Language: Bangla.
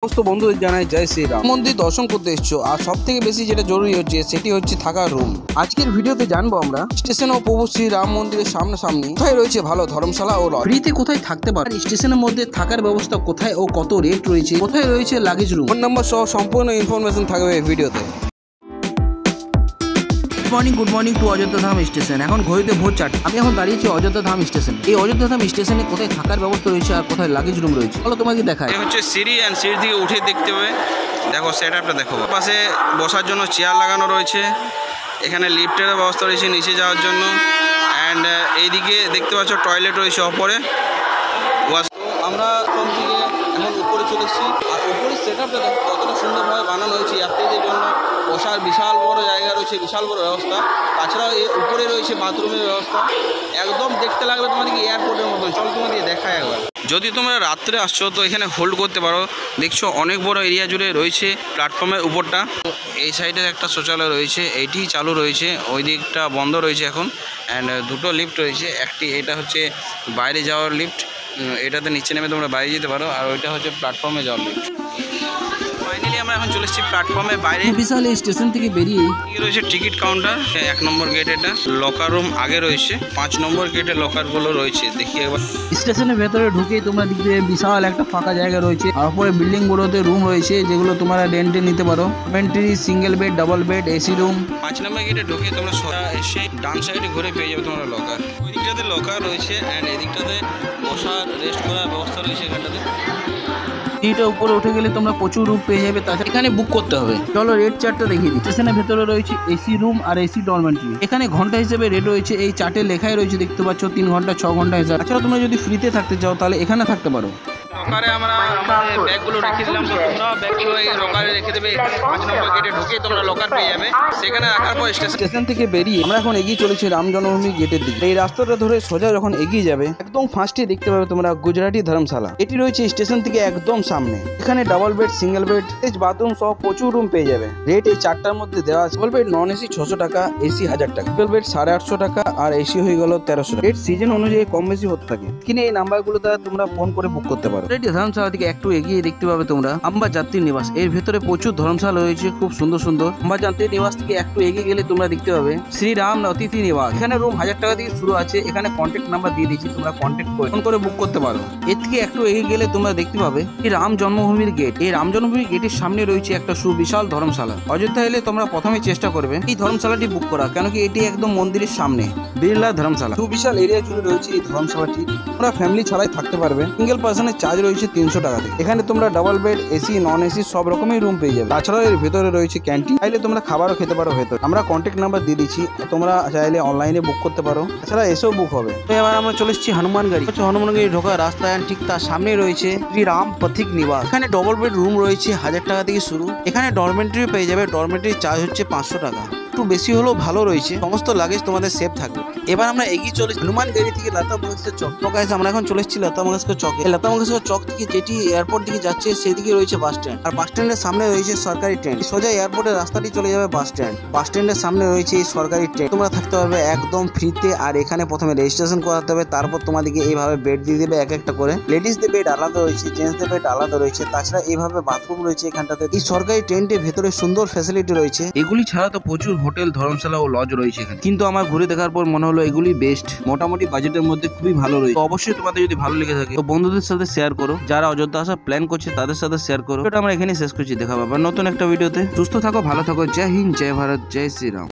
সমস্ত বন্ধুদের জানাই জয় শ্রীরাম। মন্দির দর্শন করতে এসছো আর সব থেকে বেশি যেটা জরুরি হচ্ছে সেটি হচ্ছে থাকার রুম। আজকের ভিডিওতে জানবো আমরা স্টেশন ও প্রভু শ্রী রাম মন্দিরের সামনাসামনি কোথায় রয়েছে ভালো ধর্মশালা ও লজ, ফ্রিতে কোথায় থাকতে পারে, স্টেশনের মধ্যে থাকার ব্যবস্থা কোথায় ও কত রেট রয়েছে, কোথায় রয়েছে লাগেজ রুম, ফোন নাম্বার সহ সম্পূর্ণ ইনফরমেশন থাকবে এই ভিডিওতে। Good morning to Ayodhya Dham station. এখন ঘড়িতে ভোর 4টা। আমি এখন দাঁড়িয়েছি অযোধ্যা ধাম স্টেশন। এই অযোধ্যা ধাম স্টেশনে কোথায় থাকার ব্যবস্থা রয়েছে আর কোথায় লাগেজ রুম রয়েছে চলো তোমাকে দেখায়। হচ্ছে সিঁড়ি অ্যান্ড সিঁড়ি থেকে উঠে দেখতে হবে। দেখো সেট আপটা দেখো, পাশে বসার জন্য চেয়ার লাগানো রয়েছে, এখানে লিফটের ব্যবস্থা রয়েছে নিচে যাওয়ার জন্য, অ্যান্ড এইদিকে দেখতে পাচ্ছ টয়লেট রয়েছে ওপরে। আমরা কোন থেকে এখন উপরে চলে এসেছি আর উপরের সেট আপটা দেখো কতটা সুন্দরভাবে বানানো হয়েছে যাত্রীদের জন্য। বসার বিশাল বড় জায়গা রয়েছে, বিশাল বড় ব্যবস্থা। তাছাড়াও উপরে রয়েছে বাথরুমের ব্যবস্থা। একদম দেখতে লাগবে তোমাদেরকে এয়ারপোর্টের মতন। চলো তোমাদেরকে দেখায় একবার। যদি তোমরা রাত্রে আসছো তো এখানে হোল্ড করতে পারো। দেখছো অনেক বড় এরিয়া জুড়ে রয়েছে প্ল্যাটফর্মের উপরটা। এই সাইডে একটা শৌচালয় রয়েছে, এইটি চালু রয়েছে, ওই দিকটা বন্ধ রয়েছে এখন। অ্যান্ড দুটো লিফট রয়েছে, একটি এটা হচ্ছে বাইরে যাওয়ার লিফট, এটাতে নিচে নেমে তোমরা বাইরে যেতে পারো, আর ওইটা হচ্ছে প্ল্যাটফর্মে যাওয়ার লিফট। ফাইনালি আমরা এখন চলে এসেছি প্ল্যাটফর্মের বাইরে। বিশাল এই স্টেশন থেকে বেরিয়ে রয়েছে টিকিট কাউন্টার, 1 নম্বর গেট এটা। লকার রুম আগে রয়েছে, 5 নম্বর গেটে লকারগুলো রয়েছে। দেখি একবার। স্টেশনের ভেতরে ঢুকেই তোমরা দেখবে বিশাল একটা ফাঁকা জায়গা রয়েছে, আর উপরে বিল্ডিং গুলোতে রুম রয়েছে যেগুলো তোমরা রেন্টে নিতে পারো। Commentary, single bed, double bed, AC room. 5 নম্বর গেটে ঢুকে তোমরা সোজা এসে ডান সাইডে ঘুরে পেয়ে যাবে তোমরা লকার। ওই দিকটাতে লকার রয়েছে অ্যান্ড এদিকটাতে বসার রেস্ট করার ব্যবস্থা রয়েছে এখানটাতে। এইটা উপরে উঠে গেলে তোমরা প্রচুর রুম পেয়ে যাবে, তাছাড়া এখানে বুক করতে হবে। চলো রেট চার্টটা দেখিয়ে দিই। স্টেশনের ভেতরে রয়েছে এসি রুম আর এসি ডরমেটরি। এখানে ঘন্টা হিসেবে রেট রয়েছে, এই চার্টে লেখাই রয়েছে দেখতে পাচ্ছ 3 ঘন্টা 6 ঘন্টা হিসাবে। তাছাড়া তোমরা যদি ফ্রিতে থাকতে চাও তাহলে এখানে থাকতে পারো। লকারে আমরা ব্যাগগুলো রেখে দিলাম, তো তোমরা ব্যাগগুলো লকারে রেখে দেবে। 5 নম্বর গেটে ঢুকে তোমরা লকার পেয়ে যাবে। সেখানে রাখার পর স্টেশন থেকে বেরিয়ে আমরা এখন এগিয়ে চলেছি রাম জন্মভূমি গেটের দিকে। এই রাস্তাটা ধরে সোজা যখন এগিয়ে যাবে একদম ফার্স্টে দেখতে পাবে তোমরা গুজরাটি ধর্মশালা। এটি রয়েছে স্টেশন থেকে একদম সামনে। এখানে double bed, single bed, bathroom সহ প্রচুর রুম পেয়ে যাবে। রেট এই চারটার মধ্যে দেওয়া আছে। ডাবল বেড নন এসি 600 টাকা, এসি 1000 টাকা, সিঙ্গেল বেড 850 টাকা, আর এসি হয়ে গেল 1300 টাকা। রেট সিজন অনুযায়ী কম বেশি হতে থাকে। কিনে এই নাম্বারগুলো দ্বারা তোমরা ফোন করে বুক করতে পারো। ধর্মশালা থেকে একটু এগিয়ে দেখতে পাবে তোমরা আম্বা যাত্রী নিবাস। এর ভেতরে প্রচুর ধর্মশালা রয়েছে, খুব সুন্দর সুন্দর। আম্বা যাত্রী নিবাস থেকে একটু এগিয়ে গেলে তোমরা দেখতে পাবে শ্রীরাম অতিথি নিবাস। এখানে রুম 1000 টাকা থেকে শুরু আছে। এখানে কন্ট্যাক্ট নাম্বার দিয়ে দিয়েছি, তোমরা কন্ট্যাক্ট করে ফোন করে বুক করতে পারো। এর থেকে একটু এগিয়ে গেলে তোমরা দেখতে পাবে এই রাম জন্মভূমির গেট। এই রাম জন্মভূমির গেটের সামনে রয়েছে একটা সুবিশাল ধর্মশালা। অযোধ্যা এলে তোমরা প্রথমে চেষ্টা করবে এই ধর্মশালাটি বুক করা, কেন কি এটি একদম মন্দিরের সামনে। বিড়লা ধর্মশালা সুবিশাল এরিয়া জুড়ে রয়েছে এই ধর্মশালাটি। তোমরা ফ্যামিলি ছাড়াই থাকতে পারবে। সিঙ্গেল পার্সনের চার্জ রয়েছে 300 টাকা থেকে। এখানে তোমরা double bed, AC, non AC সব রকমের রুম পেয়ে যাবে। তাছাড়াও এর ভেতরে রয়েছে ক্যান্টিন, চাইলে তোমরা খাবারও খেতে পারো ভেতরে। আমরা কন্ট্যাক্ট নাম্বার দিয়ে দিচ্ছি, তোমরা চাইলে অনলাইনে বুক করতে পারো, তাছাড়া এসেও বুক হবে। তো এবার আমরা চলে এসেছি হনুমানগাড়ি। হনুমানগাড়ি ঢোকার রাস্তায় ঠিক তার সামনে রয়েছে শ্রী রাম পথিক নিবাস। এখানে ডবল বেড রুম রয়েছে 1000 টাকা থেকে শুরু। এখানে ডরমেটরি পেয়ে যাবে, ডরমেটরির চার্জ হচ্ছে 500 টাকা। একটু বেশি হলেও ভালো রয়েছে, সমস্ত লাগেজ তোমাদের সেফ থাকবে। এবার আমরা এগিয়ে চলে হনুমানগাড়ি থেকে লতা মঙ্গেশকর চক। তো গাইস আমরা এখন চলে এসেছি লতা মঙ্গেশকর চকে। লতা মঙ্গেশকর চক থেকে যেটি এয়ারপোর্ট দিকে যাচ্ছে সেদিকে রয়েছে বাস স্ট্যান্ড, আর বাস স্ট্যান্ডের সামনে রয়েছে সরকারি ট্রেন। সোজা এয়ারপোর্টের রাস্তাটি চলে যাবে বাস স্ট্যান্ড। বাস স্ট্যান্ডের সামনে রয়েছে এই সরকারি ট্রেন। তোমরা থাকতে পারবে একদম ফ্রিতে। আর এখানে প্রথমে রেজিস্ট্রেশন করাতে হবে, তারপর তোমাদেরকে এইভাবে বেড দিয়ে দেবে এক একটা করে। লেডিসদের বেড আলাদা রয়েছে, জেন্টসদের বেড আলাদা রয়েছে। তাছাড়া এইভাবে বাথরুম রয়েছে এখানটাতে। এই সরকারি ট্রেনটির ভেতরে সুন্দর ফ্যাসিলিটি রয়েছে। এগুলি ছাড়া তো প্রচুর হোটেল, ধর্মশালা ও লজ রয়েছে এখানে, কিন্তু আমার ঘুরে দেখার পর মনে হলো এগুলি বেস্ট। মোটামুটি বাজেটের মধ্যে খুবই ভালো রয়েছে। তো অবশ্যই তোমাদের যদি ভালো লেগে থাকে তো বন্ধুদের সাথে শেয়ার করো। যারা অযোধ্যা আসার প্ল্যান করছে তাদের সাথে শেয়ার করো। এটা আমরা এখানে শেষ করছি, দেখা পাবো নতুন একটা ভিডিওতে। সুস্থ থাকো, ভালো থাকো। জয় হিন্দ, জয় ভারত, জয় শ্রীরাম।